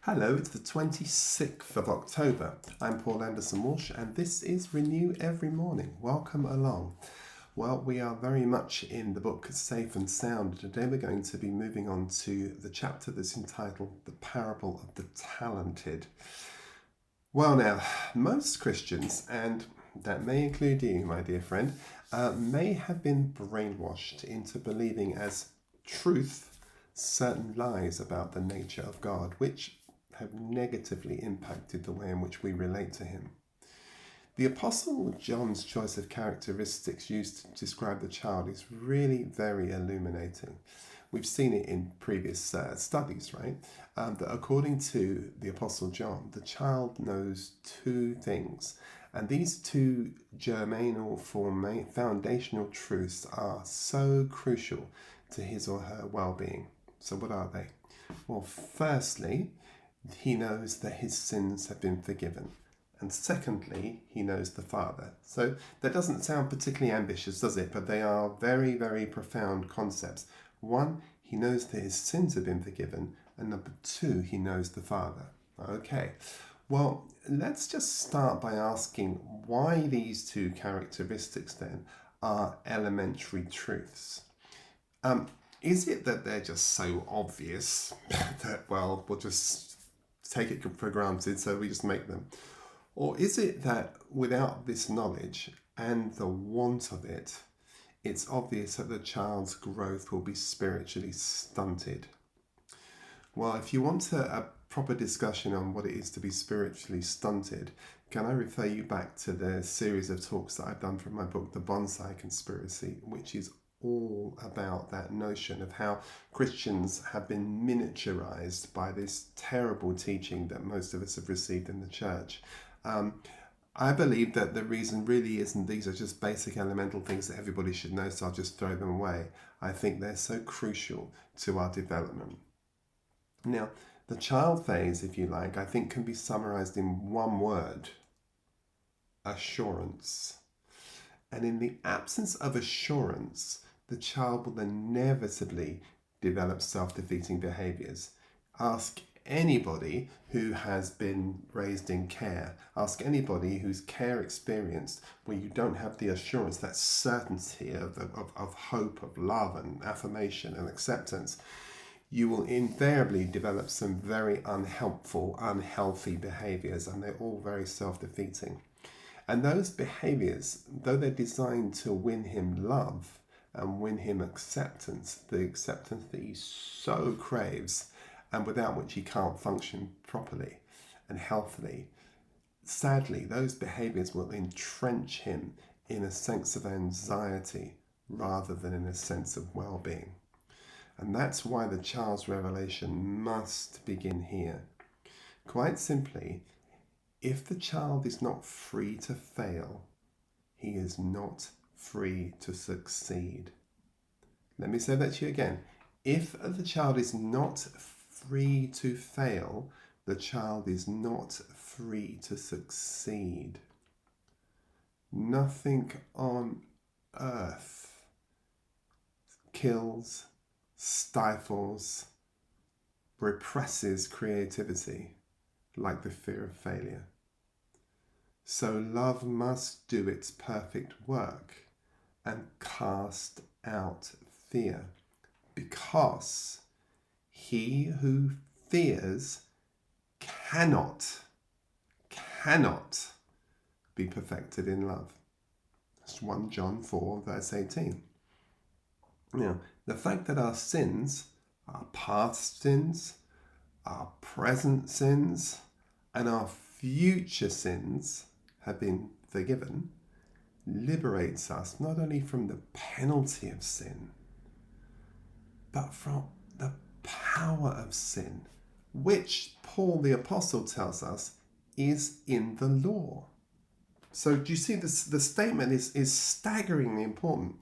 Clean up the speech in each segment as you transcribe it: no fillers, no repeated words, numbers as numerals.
Hello, it's the 26th of October. I'm Paul Anderson-Walsh and this is Renew Every Morning. Welcome along. Well, we are very much in the book Safe and Sound. Today we're going to be moving on to the chapter that's entitled The Parable of the Talented. Well now, most Christians, and that may include you, my dear friend, may have been brainwashed into believing as truth certain lies about the nature of God, which have negatively impacted the way in which we relate to him. The Apostle John's choice of characteristics used to describe the child is really very illuminating. We've seen it in previous studies, right? That according to the Apostle John, the child knows two things. And these two germinal, foundational truths are so crucial to his or her well-being. So what are they? Well, firstly, he knows that his sins have been forgiven. And secondly, he knows the Father. So that doesn't sound particularly ambitious, does it? But they are very, very profound concepts. One, he knows that his sins have been forgiven. And number two, he knows the Father. Okay, well, let's just start by asking why these two characteristics then are elementary truths. Is it that they're just so obvious that, well, we'll just take it for granted, so we just make them? Or is it that without this knowledge and the want of it, it's obvious that the child's growth will be spiritually stunted? Well, if you want a proper discussion on what it is to be spiritually stunted, can I refer you back to the series of talks that I've done from my book, The Bonsai Conspiracy, which is all about that notion of how Christians have been miniaturized by this terrible teaching that most of us have received in the church. I believe that the reason really isn't these are just basic elemental things that everybody should know, so I'll just throw them away. I think they're so crucial to our development. Now, the child phase, if you like, I think can be summarized in one word: assurance. And in the absence of assurance, the child will inevitably develop self-defeating behaviors. Ask anybody who has been raised in care. Ask anybody who's care experienced, where you don't have the assurance, that certainty of hope, of love and affirmation and acceptance. You will invariably develop some very unhelpful, unhealthy behaviors, and they're all very self-defeating. And those behaviors, though they're designed to win him love and win him acceptance, the acceptance that he so craves and without which he can't function properly and healthily, sadly, those behaviors will entrench him in a sense of anxiety rather than in a sense of well-being. And that's why the child's revelation must begin here. Quite simply, if the child is not free to fail, he is not free to succeed. Let me say that to you again. If the child is not free to fail, the child is not free to succeed. Nothing on earth kills, stifles, represses creativity like the fear of failure. So love must do its perfect work and cast out fear, because he who fears cannot be perfected in love. That's 1 John 4 verse 18. Now, the fact that our sins, our past sins, our present sins, and our future sins have been forgiven liberates us not only from the penalty of sin, but from the power of sin, which Paul the Apostle tells us is in the law. So do you see this? The statement is staggeringly important.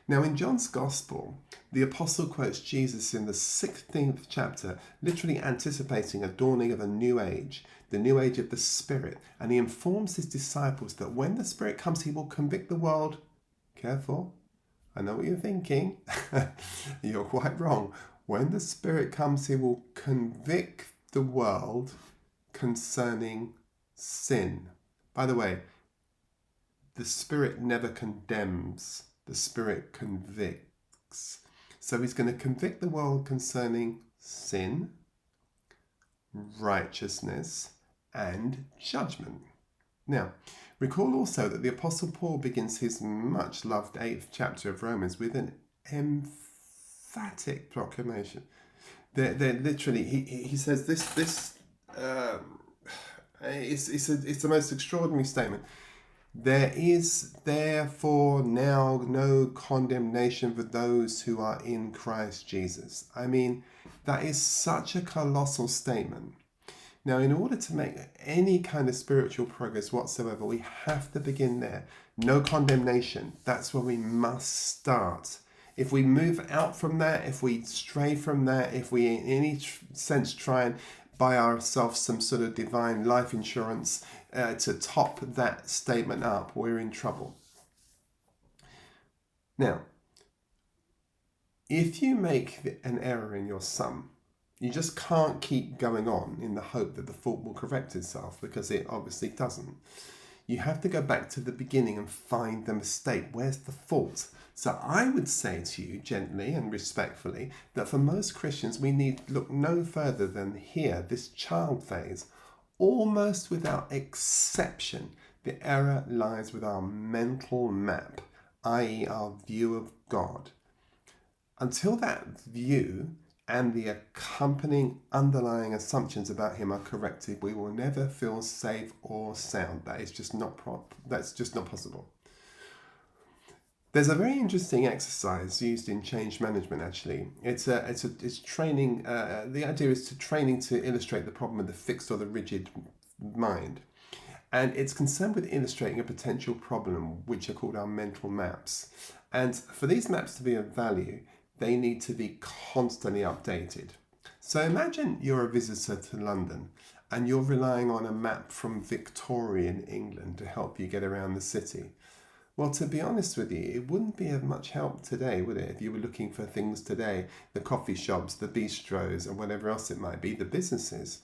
Now, in John's Gospel, the Apostle quotes Jesus in the 16th chapter, literally anticipating a dawning of a new age, the new age of the Spirit. And he informs his disciples that when the Spirit comes, he will convict the world. Careful, I know what you're thinking. You're quite wrong. When the Spirit comes, he will convict the world concerning sin. By the way, the Spirit never condemns, the Spirit convicts. So he's going to convict the world concerning sin, righteousness, and judgment. Now, recall also that the Apostle Paul begins his much loved 8th chapter of Romans with an emphatic proclamation. They're literally, he says it's the most extraordinary statement. There is therefore now no condemnation for those who are in Christ Jesus. I mean, that is such a colossal statement. Now, in order to make any kind of spiritual progress whatsoever, we have to begin there. No condemnation. That's where we must start. If we move out from that, if we stray from that, if we in any sense try and buy ourselves some sort of divine life insurance to top that statement up, we're in trouble. Now, if you make an error in your sum, you just can't keep going on in the hope that the fault will correct itself, because it obviously doesn't. You have to go back to the beginning and find the mistake. Where's the fault? So I would say to you gently and respectfully that for most Christians, we need look no further than here, this child phase. Almost without exception, the error lies with our mental map, i.e. our view of God. Until that view and the accompanying underlying assumptions about him are corrected, we will never feel safe or sound. That is just not that's just not possible. There's a very interesting exercise used in change management. Actually, it's training. The idea is training to illustrate the problem of the fixed or the rigid mind, and it's concerned with illustrating a potential problem, which are called our mental maps. And for these maps to be of value, they need to be constantly updated. So imagine you're a visitor to London and you're relying on a map from Victorian England to help you get around the city. Well, to be honest with you, it wouldn't be of much help today, would it? If you were looking for things today, the coffee shops, the bistros, and whatever else it might be, the businesses.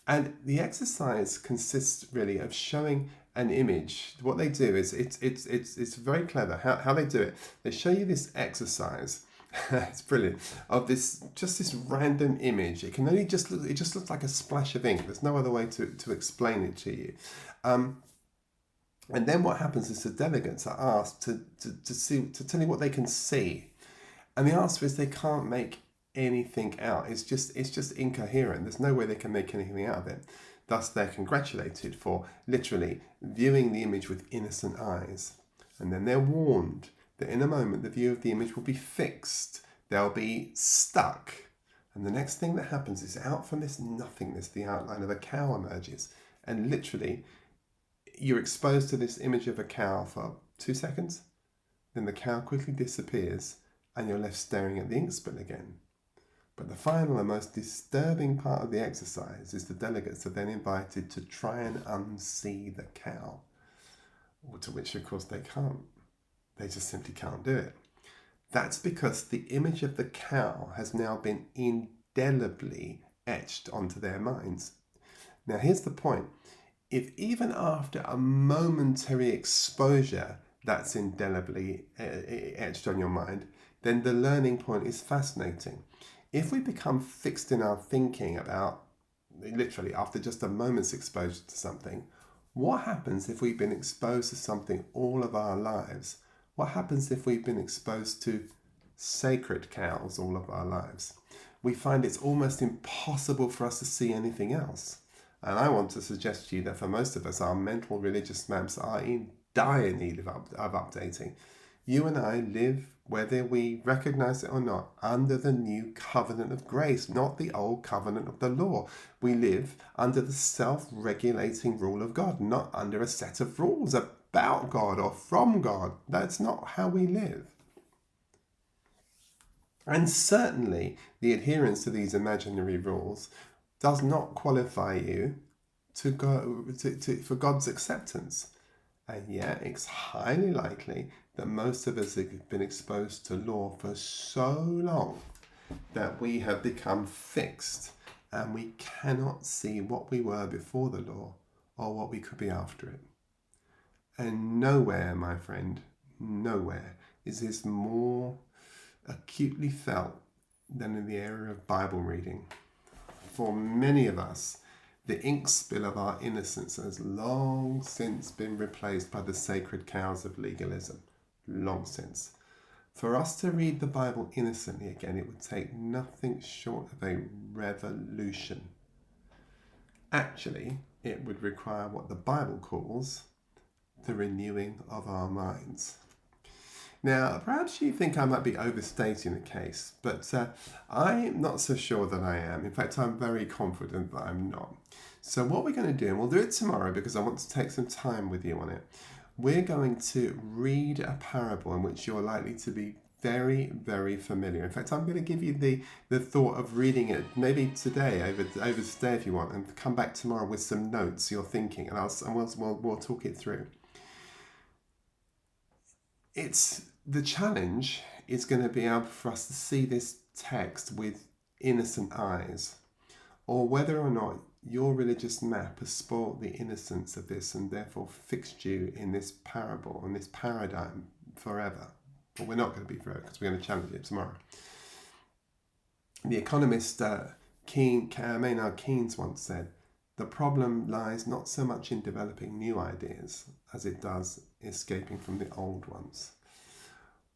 And the exercise consists really of showing an image. What they do is it's very clever. How they do it? They show you this exercise. It's brilliant. Of this random image. It just looks like a splash of ink. There's no other way to explain it to you. And then what happens is the delegates are asked to tell you what they can see. And the answer is they can't make anything out. It's just incoherent. There's no way they can make anything out of it. Thus, they're congratulated for literally viewing the image with innocent eyes. And then they're warned that in a moment the view of the image will be fixed. They'll be stuck. And the next thing that happens is out from this nothingness, the outline of a cow emerges. And literally, you're exposed to this image of a cow for 2 seconds. Then the cow quickly disappears and you're left staring at the ink spill again. But the final and most disturbing part of the exercise is the delegates are then invited to try and unsee the cow. To which, of course, they can't. They just simply can't do it. That's because the image of the cow has now been indelibly etched onto their minds. Now, here's the point. If even after a momentary exposure that's indelibly etched on your mind, then the learning point is fascinating. If we become fixed in our thinking about, literally after just a moment's exposure to something, what happens if we've been exposed to something all of our lives? What happens if we've been exposed to sacred cows all of our lives? We find it's almost impossible for us to see anything else. And I want to suggest to you that for most of us, our mental religious maps are in dire need of updating. You and I live, whether we recognize it or not, under the new covenant of grace, not the old covenant of the law. We live under the self-regulating rule of God, not under a set of rules about God or from God. That's not how we live. And certainly the adherence to these imaginary rules does not qualify you for God's acceptance. And yet it's highly likely that most of us have been exposed to law for so long that we have become fixed and we cannot see what we were before the law or what we could be after it. And nowhere, my friend, nowhere is this more acutely felt than in the area of Bible reading. For many of us, the ink spill of our innocence has long since been replaced by the sacred cows of legalism. Long since. For us to read the Bible innocently again, it would take nothing short of a revolution. Actually, it would require what the Bible calls the renewing of our minds. Now, perhaps you think I might be overstating the case, but I'm not so sure that I am. In fact, I'm very confident that I'm not. So what we're going to do, and we'll do it tomorrow because I want to take some time with you on it, we're going to read a parable in which you're likely to be very, very familiar. In fact, I'm going to give you the thought of reading it maybe today, over today if you want, and come back tomorrow with some notes you're thinking, and we'll talk it through. The challenge is going to be able for us to see this text with innocent eyes, or whether or not your religious map has spoiled the innocence of this and therefore fixed you in this parable and this paradigm forever. But we're not going to be forever because we're going to challenge it tomorrow. The economist Maynard Keynes once said, "The problem lies not so much in developing new ideas as it does escaping from the old ones."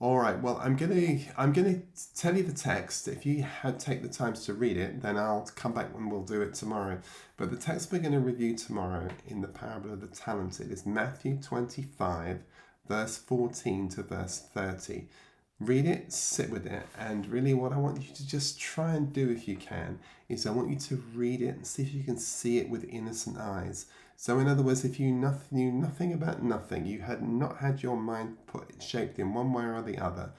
All right, well, I'm going to tell you the text. If you take the time to read it, then I'll come back and we'll do it tomorrow. But the text we're going to review tomorrow in the parable of the talented is Matthew 25, verse 14 to verse 30. Read it, sit with it, and really what I want you to just try and do if you can is I want you to read it and see if you can see it with innocent eyes. So in other words, if you knew nothing about nothing, you had not had your mind shaped in one way or the other,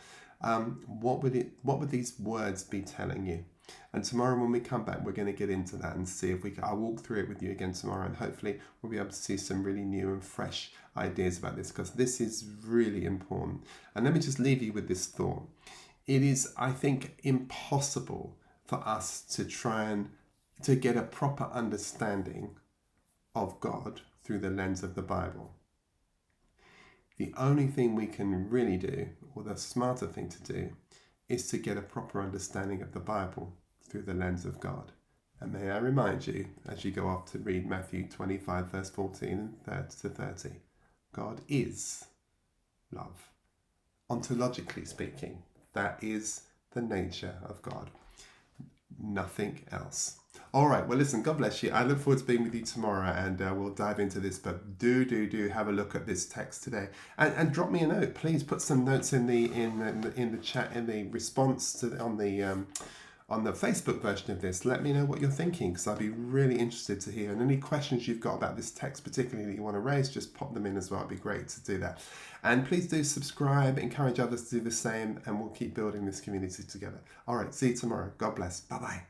what would these words be telling you? And tomorrow when we come back, we're going to get into that and see if I'll walk through it with you again tomorrow, and hopefully we'll be able to see some really new and fresh ideas about this, because this is really important. And let me just leave you with this thought. It is, I think, impossible for us to try and to get a proper understanding of God through the lens of the Bible. The only thing we can really do, or the smarter thing to do, is to get a proper understanding of the Bible through the lens of God. And may I remind you, as you go off to read Matthew 25, verse 14 to 30, God is love. Ontologically speaking, that is the nature of God. Nothing else. All right, well, listen, God bless you. I look forward to being with you tomorrow, and we'll dive into this, but do have a look at this text today, and drop me a note. Please put some notes in the chat, in the response to on the Facebook version of this. Let me know what you're thinking, because I'd be really interested to hear. And any questions you've got about this text particularly that you want to raise, just pop them in as well. It'd be great to do that. And please do subscribe, encourage others to do the same, and we'll keep building this community together. All right, see you tomorrow. God bless. Bye-bye.